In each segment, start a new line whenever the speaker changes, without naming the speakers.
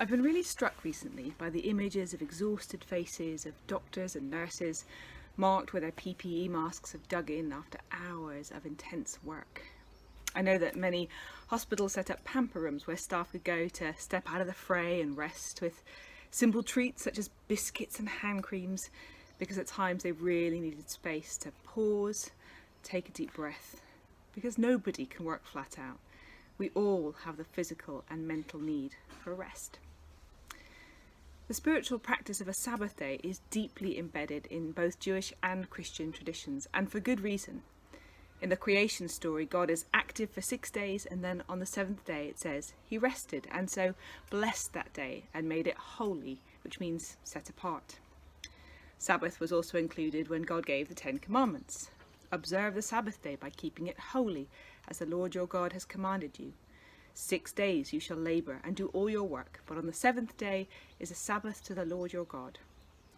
I've been really struck recently by the images of exhausted faces of doctors and nurses marked where their PPE masks have dug in after hours of intense work. I know that many hospitals set up pamper rooms where staff could go to step out of the fray and rest with simple treats such as biscuits and hand creams, because at times they really needed space to pause, take a deep breath, because nobody can work flat out. We all have the physical and mental need for rest. The spiritual practice of a Sabbath day is deeply embedded in both Jewish and Christian traditions, and for good reason. In the creation story, God is active for 6 days, and then on the seventh day it says he rested, and so blessed that day and made it holy, which means set apart. Sabbath was also included when God gave the 10 Commandments. Observe the Sabbath day by keeping it holy, as the Lord your God has commanded you. 6 days you shall labour and do all your work, but on the seventh day is a Sabbath to the Lord your God.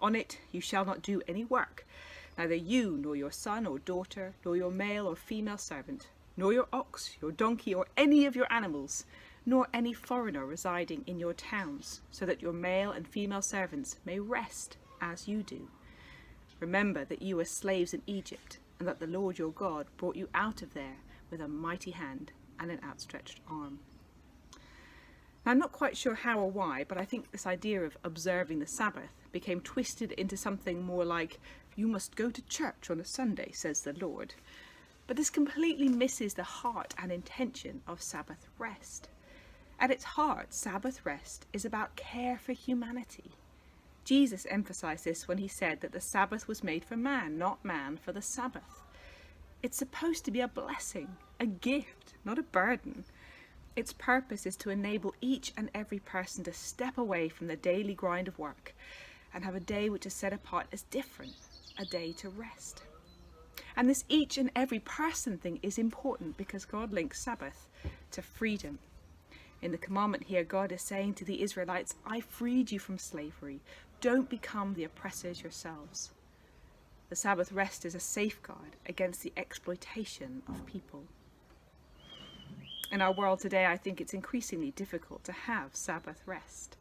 On it you shall not do any work, neither you, nor your son or daughter, nor your male or female servant, nor your ox, your donkey, or any of your animals, nor any foreigner residing in your towns, so that your male and female servants may rest as you do. Remember that you were slaves in Egypt, and that the Lord your God brought you out of there with a mighty hand and an outstretched arm. Now, I'm not quite sure how or why, but I think this idea of observing the Sabbath became twisted into something more like, you must go to church on a Sunday, says the Lord. But this completely misses the heart and intention of Sabbath rest. At its heart, Sabbath rest is about care for humanity. Jesus emphasized this when he said that the Sabbath was made for man, not man for the Sabbath. It's supposed to be a blessing, a gift, not a burden. Its purpose is to enable each and every person to step away from the daily grind of work and have a day which is set apart as different, a day to rest. And this each and every person thing is important because God links Sabbath to freedom. In the commandment here, God is saying to the Israelites, I freed you from slavery. Don't become the oppressors yourselves. The Sabbath rest is a safeguard against the exploitation of people. In our world today, I think it's increasingly difficult to have Sabbath rest.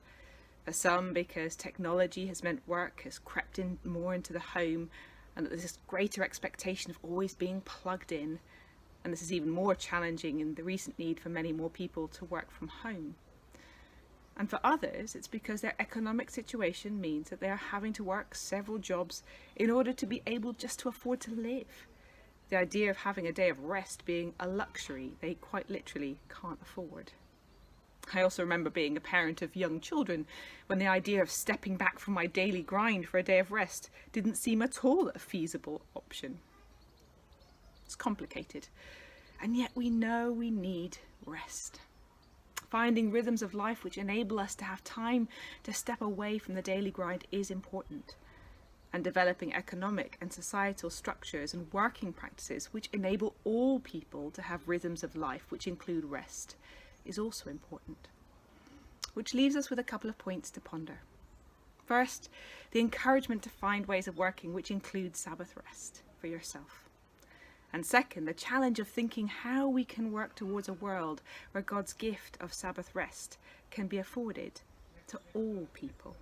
For some, because technology has meant work has crept in more into the home, and that there's this greater expectation of always being plugged in. And this is even more challenging in the recent need for many more people to work from home. And for others, it's because their economic situation means that they are having to work several jobs in order to be able just to afford to live. The idea of having a day of rest being a luxury they quite literally can't afford. I also remember being a parent of young children when the idea of stepping back from my daily grind for a day of rest didn't seem at all a feasible option. It's complicated, and yet we know we need rest. Finding rhythms of life which enable us to have time to step away from the daily grind is important. And developing economic and societal structures and working practices which enable all people to have rhythms of life which include rest is also important. Which leaves us with a couple of points to ponder. First, the encouragement to find ways of working which include Sabbath rest for yourself. And second, the challenge of thinking how we can work towards a world where God's gift of Sabbath rest can be afforded to all people.